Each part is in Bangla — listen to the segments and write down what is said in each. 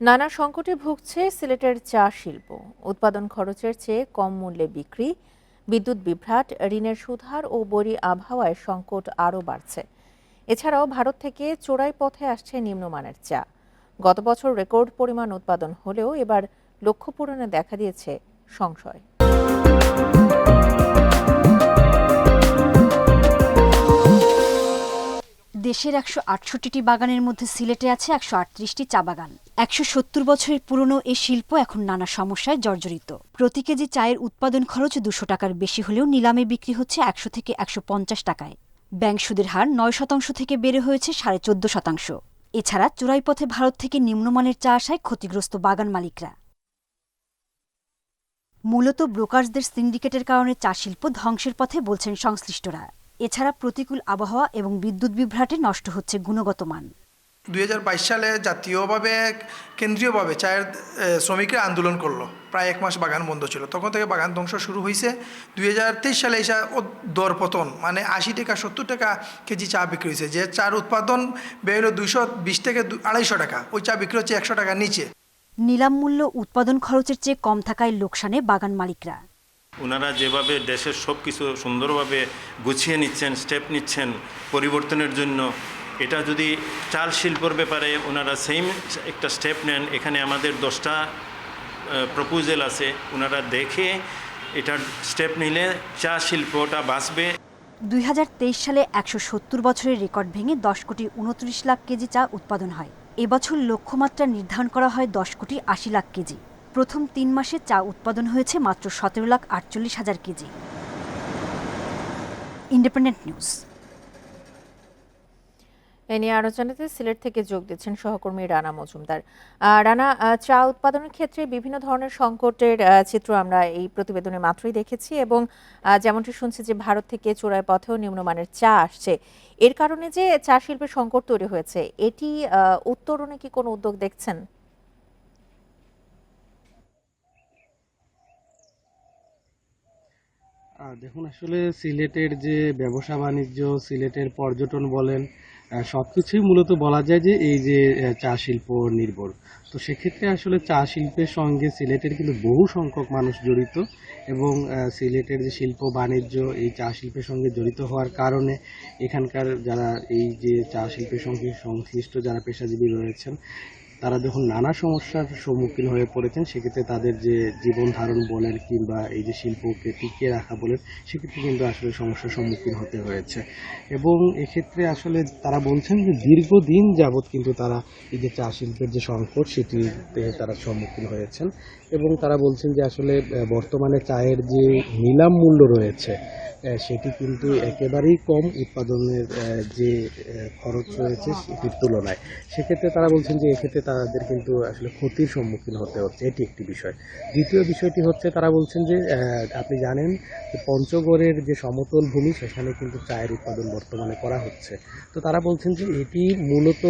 নানা সংকটে ভুগছে সিলেটের চা শিল্প। উৎপাদন খরচের চেয়ে কম মূল্যে বিক্রি, বিদ্যুৎ বিভ্রাট, ঋণের সুদহার ও বৈরী আবহাওয়ায় সংকট আরও বাড়ছে। এছাড়াও ভারত থেকে চোরাই পথে আসছে নিম্নমানের চা। গত বছর রেকর্ড পরিমাণ উৎপাদন হলেও এবার লক্ষ্য পূরণে দেখা দিয়েছে সংশয়। দেশের ১৬৮টি বাগানের মধ্যে সিলেটে আছে ১৩৮টি চা বাগান। ১৭০ বছরের পুরনো এই শিল্প এখন নানা সমস্যায় জর্জরিত। প্রতি কেজি চায়ের উৎপাদন খরচ ২০০ টাকার বেশি হলেও নিলামে বিক্রি হচ্ছে ১০০ থেকে ১৫০ টাকায়। ব্যাংক সুদের হার ৯% থেকে বেড়ে হয়েছে ১৪.৫%। এছাড়া চোরাই পথে ভারত থেকে নিম্নমানের চা আসায় ক্ষতিগ্রস্ত বাগান মালিকরা। মূলত ব্রোকার্সদের সিন্ডিকেটের কারণে চা শিল্প ধ্বংসের পথে বলছেন সংশ্লিষ্টরা। এছাড়া প্রতিকূল আবহাওয়া এবং বিদ্যুৎ বিভ্রাটে নষ্ট হচ্ছে গুণগত মান। ২০২২ সালে জাতীয়ভাবে কেন্দ্রীয়ভাবে চায়ের শ্রমিকরা আন্দোলন করলো। প্রায় ১ মাস বাগান বন্ধ ছিল, তখন থেকে বাগান ধ্বংস শুরু হয়েছে। ২০২৩ সালে এসে দরপতন, মানে ৮০ টাকা ৭০ টাকা কেজি চা বিক্রি হয়েছে। যে চার উৎপাদন ব্যয় হলো ২২০ থেকে ২৫০ টাকা, ওই চা বিক্রি হচ্ছে ১০০ টাকার নিচে। নিলাম মূল্য উৎপাদন খরচের চেয়ে কম থাকায় লোকসানে বাগান মালিকরা। ওনারা যেভাবে দেশের সব কিছু সুন্দরভাবে গুছিয়ে নিচ্ছেন, স্টেপ নিচ্ছেন পরিবর্তনের জন্য, এটা যদি চাল শিল্পর ব্যাপারে ওনারা সেম একটা স্টেপ নেন, এখানে আমাদের 10টা প্রপোজাল আছে, ওনারা দেখে এটার স্টেপ নিলে চা শিল্পটা বাঁচবে। ২০২৩ সালে ১৭০ বছরের রেকর্ড ভেঙে ১০ কোটি ২৯ লাখ কেজি চা উৎপাদন হয়। এবছর লক্ষ্যমাত্রা নির্ধারণ করা হয় ১০ কোটি ৮০ লাখ কেজি। প্রথম ৩ মাসে চা উৎপাদন হয়েছে মাত্র ১৭,৪৮,০০০ কেজি। Independent News. এ নিয়ে আরো জানাতে সিলেট থেকে যোগ দিচ্ছেন সহকর্মী রানা মজুমদার। রানা, চা উৎপাদনের ক্ষেত্রে বিভিন্ন ধরনের সংকটের চিত্র আমরা এই প্রতিবেদনে মাত্রই দেখেছি, এবং যেমনটি শুনছি যে ভারত থেকে চোরাই পথেও নিম্নমানের চা আসছে। এর কারণে যে চা শিল্পের সংকট তৈরি হয়েছে, এটি উত্তরণে কি কোনো উদ্যোগ দেখছেন? দেখুন, আসলে সিলেটের যে ব্যবসা বাণিজ্য, সিলেটের পর্যটন বলেন, সবকিছুই মূলত বলা যায় যে এই যে চা শিল্প নির্ভর। তো সেক্ষেত্রে আসলে চা শিল্পের সঙ্গে সিলেটের কিন্তু বহু সংখ্যক মানুষ জড়িত, এবং সিলেটের যে শিল্প বাণিজ্য এই চা শিল্পের সঙ্গে জড়িত হওয়ার কারণে এখানকার যারা এই যে চা শিল্পের সঙ্গে সংশ্লিষ্ট যারা পেশাজীবী রয়েছেন, তারা যখন নানা সমস্যার সম্মুখীন হয়ে পড়েছেন, সেক্ষেত্রে তাদের যে জীবন ধারণ বলেন কিংবা এই যে শিল্পকে টিকিয়ে রাখা বলেন, সেক্ষেত্রে কিন্তু আসলে সমস্যার সম্মুখীন হতে হয়েছে। এবং এক্ষেত্রে আসলে তারা বলছেন যে দীর্ঘদিন যাবৎ কিন্তু তারা এই যে চা শিল্পের যে সংকট, সেটিতে তারা সম্মুখীন হয়েছেন। এবং তারা বলছেন যে আসলে বর্তমানে চায়ের যে নিলাম মূল্য রয়েছে, সেটি কিন্তু একেবারেই কম উৎপাদনের যে খরচ রয়েছে সেটির তুলনায়। সেক্ষেত্রে তারা বলছেন যে এক্ষেত্রে তাদের কিন্তু আসলে ক্ষতির সম্মুখীন হতে হচ্ছে, এটি একটি বিষয়। দ্বিতীয় বিষয়টি হচ্ছে, তারা বলছেন যে আপনি জানেন যে পঞ্চগড়ের যে সমতল ভূমি, সেখানে কিন্তু চায়ের উৎপাদন বর্তমানে করা হচ্ছে। তো তারা বলছেন যে এটি মূলত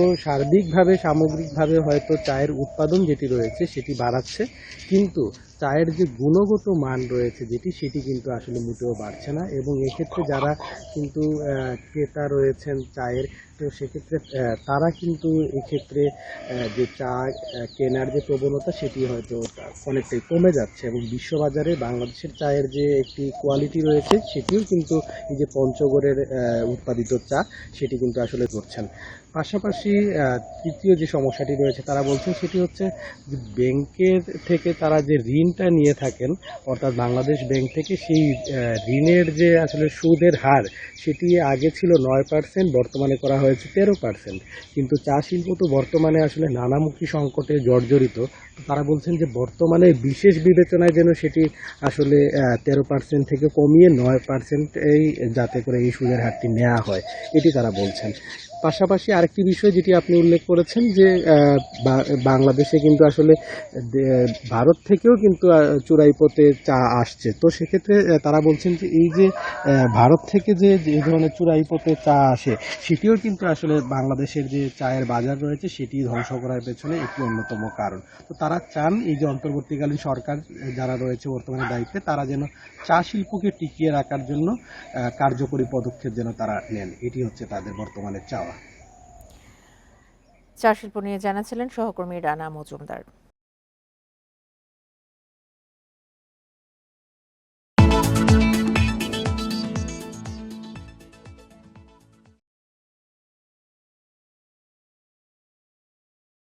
সামগ্রিকভাবে হয়তো চায়ের উৎপাদন যেটি রয়েছে সেটি বাড়াচ্ছে, কিন্তু চায়ের যে গুণগত মান রয়েছে সেটি কিন্তু আসলে মোটেও বাড়ছে না। এবং এক্ষেত্রে যারা কিন্তু ক্রেতা রয়েছেন চায়ের, তো সেক্ষেত্রে তারা কিন্তু এক্ষেত্রে যে চা কেনার যে প্রবণতা, সেটি হয়তো অনেকটাই কমে যাচ্ছে। এবং বিশ্ববাজারে বাংলাদেশের চায়ের যে একটি কোয়ালিটি রয়েছে, সেটিও কিন্তু এই যে পঞ্চগড়ের উৎপাদিত চা, সেটি কিন্তু আসলে করছেন। পাশাপাশি তৃতীয় যে সমস্যাটি রয়েছে তারা বলছেন, সেটি হচ্ছে যে ব্যাংকের থেকে তারা যে ঋণটা নিয়ে থাকেন, অর্থাৎ বাংলাদেশ ব্যাংক থেকে, সেই ঋণের যে আসলে সুদের হার, সেটি আগে ছিল ৯%, বর্তমানে করা হয়েছে 13%। কিন্তু চা শিল্প তো বর্তমানে আসলে নানামুখী সংকটে জর্জরিত। তারা বলছেন যে বর্তমানে বিশেষ বিবেচনায় যেন সেটি আসলে 13% থেকে কমিয়ে 9%এই যাতে করে এই সুদের হারটি নেওয়া হয়, এটি তারা বলছেন। পাশাপাশি আরেকটি বিষয় যেটি আপনি উল্লেখ করেছেন, যে বাংলাদেশে কিন্তু আসলে ভারত থেকেও কিন্তু চোরাই পথে চা আসছে। তো সেক্ষেত্রে তারা বলছেন যে এই যে ভারত থেকে যে এই ধরনের চোরাই পথে চা আসে, সেটিও কিন্তু আসলে বাংলাদেশের যে চায়ের বাজার রয়েছে সেটি ধ্বংস করার পেছনে একটি অন্যতম কারণ। তো তারা চান এই যে অন্তর্বর্তীকালীন সরকার যারা রয়েছে বর্তমানে দায়িত্বে, তারা যেন চা শিল্পকে টিকিয়ে রাখার জন্য কার্যকরী পদক্ষেপ যেন তারা নেন, এটি হচ্ছে তাদের বর্তমানে চাওয়া। চা শিল্প নিয়ে জানাচ্ছিলেন সহকর্মী রানা মজুমদার।